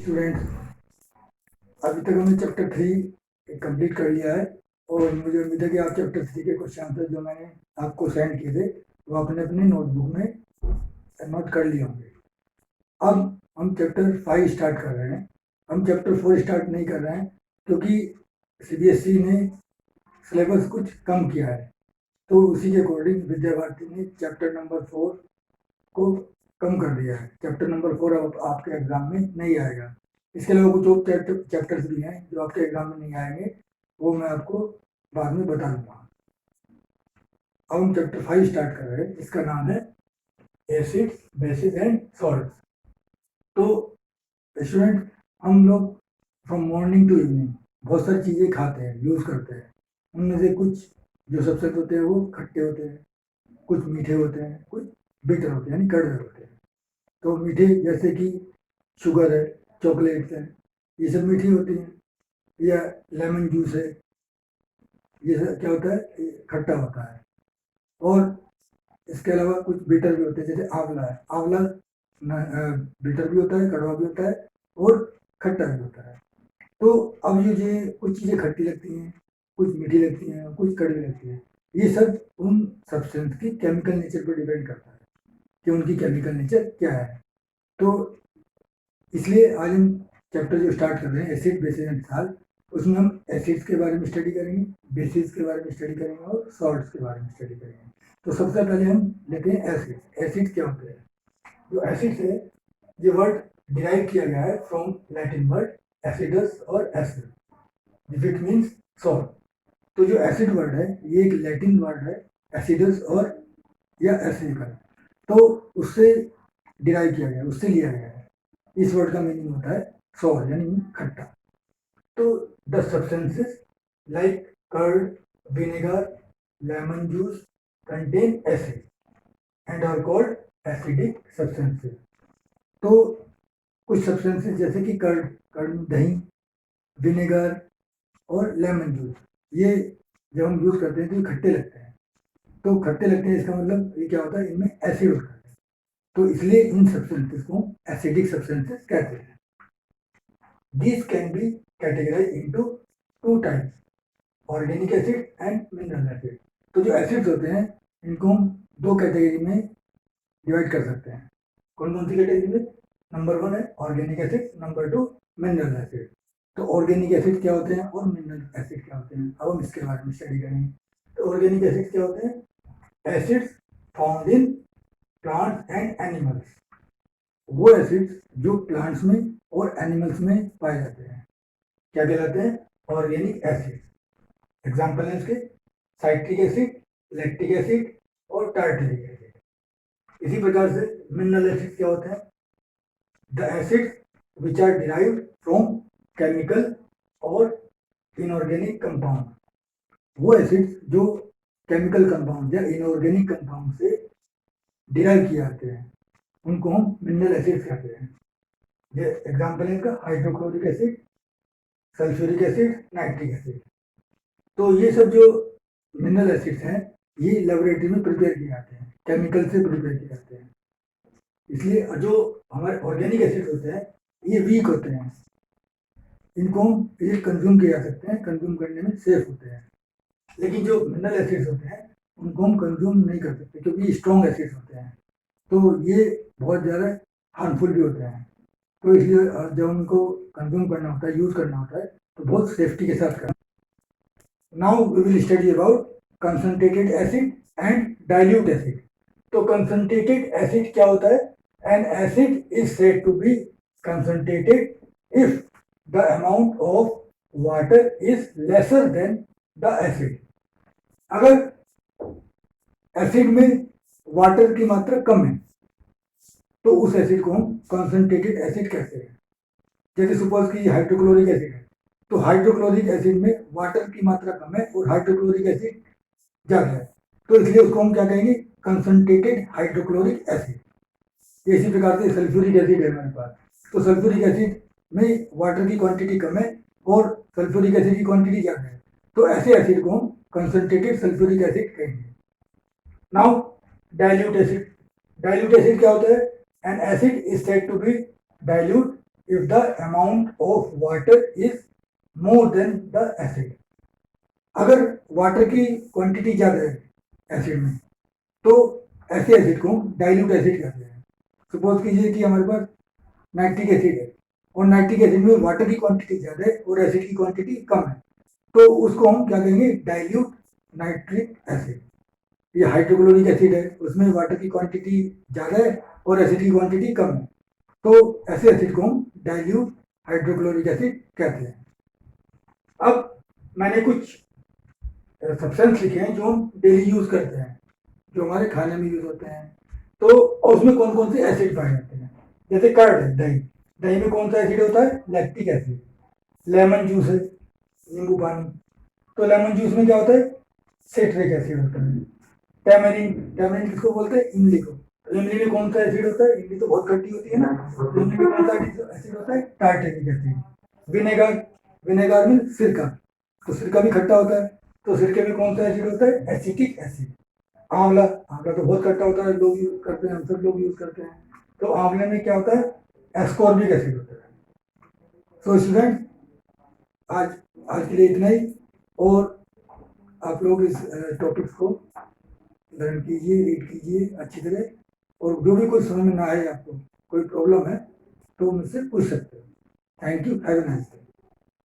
Students, अभी तक हमने चैप्टर 3 कंप्लीट कर लिया है और मुझे उम्मीद है कि आप चैप्टर 3 के क्वेश्चन आंसर जो मैंने आपको सेंड किए थे वो आपने अपने नोटबुक में नोट कर लिए होंगे। अब हम चैप्टर 5 स्टार्ट कर रहे हैं। हम चैप्टर 4 स्टार्ट नहीं कर रहे हैं क्योंकि सीबीएसई ने सिलेबस कुछ कम किया है, तो उसी के अकॉर्डिंग विद्या भारती ने चैप्टर नंबर 4 को कम कर दिया है। चैप्टर नंबर 4 अब आपके एग्जाम में नहीं आएगा। इसके अलावा कुछ और चैप्टर्स भी हैं जो आपके एग्जाम में नहीं आएंगे, वो मैं आपको बाद में बता दूंगा। अब हम चैप्टर 5 स्टार्ट कर रहे हैं। इसका नाम है एसिड्स, बेसिस एंड सॉल्ट्स। तो स्टूडेंट, हम लोग फ्रॉम मॉर्निंग टू इवनिंग बहुत सारी चीज़ें खाते हैं, यूज़ करते हैं। उनमें से कुछ जो सब्सटेंस होते हैं वो खट्टे होते हैं, कुछ मीठे होते हैं, कुछ बिटर होते हैं यानी कड़वे होते हैं। तो मीठे जैसे कि शुगर है, चॉकलेट्स है, ये सब मीठी होती हैं। या लेमन जूस है, ये सब क्या होता है, ये खट्टा होता है। और इसके अलावा कुछ बिटर भी होते हैं, जैसे आंवला है। आंवला बिटर भी होता है, कड़वा भी होता है और खट्टा भी होता है। तो अब ये कुछ चीज़ें खट्टी लगती हैं, कुछ मीठी लगती हैं, कुछ कड़वी लगती हैं। ये सब उन सब्सटेंस की केमिकल नेचर पर डिपेंड करता है कि उनकी केमिकल नेचर क्या है। तो इसलिए आज हम चैप्टर जो स्टार्ट कर रहे हैं एसिड, बेसिस एंड सॉल्ट, उसमें हम एसिड्स के बारे में स्टडी करेंगे, बेसिस के बारे में स्टडी करेंगे और सॉल्ट्स के बारे में स्टडी करेंगे। तो सबसे पहले हम लेते हैं एसिड। एसिड क्या होते हैं? जो एसिड्स है, ये वर्ड डिराइव किया गया है फ्रॉम लैटिन वर्ड एसिडस और एसिड विच मीन्स सॉल्ट। तो जो एसिड वर्ड है ये एक लैटिन वर्ड है, एसिडस और या एसिडिकल, तो उससे डिराइव किया गया, उससे लिया गया है। इस वर्ड का मीनिंग होता है सॉर यानी खट्टा। तो the substances like curd, vinegar, lemon juice contain acid and are called acidic substances. तो कुछ सब्सटेंसेस जैसे कि कर्ड दही, विनेगर और लेमन जूस, ये जब हम यूज करते हैं तो ये खट्टे लगते हैं। तो खट्टे लगते हैं इसका मतलब ये क्या होता है, इनमें एसिड होता है। तो इसलिए इन सब्सटेंसेस को एसिडिक सब्सटेंसेस कहते हैं। These can be categorized into two types, organic acid and mineral acid. तो जो एसिड्स होते हैं इनको हम दो कैटेगरी में डिवाइड कर सकते हैं। कौन कौन सी कैटेगरी में? नंबर 1 है organic acid, number 2 mineral acid. तो ऑर्गेनिक एसिड क्या होते हैं और मिनरल एसिड क्या होते हैं, अब हम इसके बारे में स्टडी करेंगे। तो ऑर्गेनिक एसिड क्या होते हैं? Acids found in plants and animals. वो एसिड्स जो प्लांट्स में और एनिमल्स में पाए जाते हैं क्या कहलाते हैं? Organic acid. एग्जाम्पल है इसके साइट्रिक एसिड, लैक्टिक एसिड और टार्टरिक एसिड। इसी प्रकार से मिनरल एसिड क्या होते हैं? The acids which are derived from chemical और इनऑर्गेनिक कंपाउंड। वो एसिड्स जो केमिकल कंपाउंड या इनऑर्गेनिक कंपाउंड से डिराइव किए जाते हैं उनको हम मिनरल एसिड कहते हैं। ये एग्जाम्पल है इसका hydrochloric acid, sulphuric acid, nitric acid. तो ये सब जो मिनरल एसिड्स हैं ये लेबोरेटरी में प्रिपेयर किए जाते हैं, केमिकल से प्रिपेयर किए जाते हैं। इसलिए जो हमारे ऑर्गेनिक एसिड होते हैं ये वीक होते हैं, इनको हम ये कंज्यूम किया जा सकते हैं, कंज्यूम करने में सेफ होते हैं। लेकिन जो मिनरल एसिड्स होते हैं उनको हम कंज्यूम नहीं कर सकते क्योंकि स्ट्रॉन्ग एसिड्स होते हैं, तो ये बहुत ज़्यादा हार्मफुल भी होते हैं। तो इसलिए जब उनको कंज्यूम करना होता है, यूज़ करना होता है, तो बहुत सेफ्टी के साथ करना। Now we will study about concentrated acid and dilute acid. तो कंसंट्रेटेड एसिड क्या होता है? An acid is said to be concentrated if the amount of water is lesser than the acid. अगर एसिड में water की मात्रा कम है तो उस एसिड को हम कंसंट्रेटेड एसिड कहते हैं। जैसे सपोज कि हाइड्रोक्लोरिक एसिड है, तो हाइड्रोक्लोरिक एसिड में वाटर की मात्रा कम है और हाइड्रोक्लोरिक एसिड ज़्यादा है, तो इसलिए उसको हम क्या कहेंगे? Concentrated hydrochloric acid. इसी प्रकार से सल्फ्यूरिक एसिड है हमारे पास, तो सल्फ्यूरिक एसिड में वाटर की क्वांटिटी कम है और सल्फ्यूरिक एसिड की क्वांटिटी ज़्यादा है, तो ऐसे एसिड को हम कंसंट्रेटेड सल्फ्यूरिक एसिड कहेंगे। Now dilute acid. Dilute acid क्या होता है? An acid is said to be dilute if the amount of water is more than the acid. अगर वाटर की क्वांटिटी ज़्यादा है एसिड में तो ऐसे एसिड को डाइल्यूट एसिड कहते हैं। सपोज कीजिए कि हमारे पास नाइट्रिक एसिड है और नाइट्रिक एसिड में वाटर की क्वांटिटी ज़्यादा है और एसिड की क्वांटिटी कम है, तो उसको हम क्या कहेंगे, डाइल्यूट नाइट्रिक एसिड। ये हाइड्रोक्लोरिक एसिड है, उसमें वाटर की क्वांटिटी ज़्यादा है और एसिड की क्वांटिटी कम है, तो ऐसे एसिड को हम डाइल्यूट हाइड्रोक्लोरिक एसिड कहते हैं। अब मैंने कुछ सब्सटेंस लिखे हैं जो हम डेली यूज करते हैं, जो हमारे खाने में यूज होते हैं, तो उसमें कौन कौन से एसिड पाए जाते हैं। जैसे कर्ड है, दही, दही में कौन सा एसिड होता है, लैक्टिक एसिड। लेमन जूस है, नींबू पानी, तो लेमन जूस में क्या होता है, सिट्रिक एसिड होता है। टैमरिन, टैमरिन किसको बोलते हैं, इमली को। तो इमली में कौन सा एसिड होता है, इमली तो बहुत खट्टी होती है ना, तो इमली में कौन सा एसिड होता है, टार्टेरिक एसिड। विनेगर, विनेगर में सिरका, तो सिरका भी खट्टा होता है, तो सिरके में कौन सा एसिड होता है, एसिटिक एसिड। आंवला, आंवला तो बहुत खट्टा होता है, लोग यूज करते हैं, हम सब लोग यूज करते हैं, तो आंवले में क्या होता है, एस्कॉर्बिक एसिड होता है। तो स्टूडेंट, आज आज के लिए इतना ही, और आप लोग इस टॉपिक्स को लर्न कीजिए, रीड कीजिए अच्छी तरह, और जो भी कोई समझ में ना आए, आपको कोई प्रॉब्लम है तो मुझसे पूछ सकते हो। Thank you, have a nice day.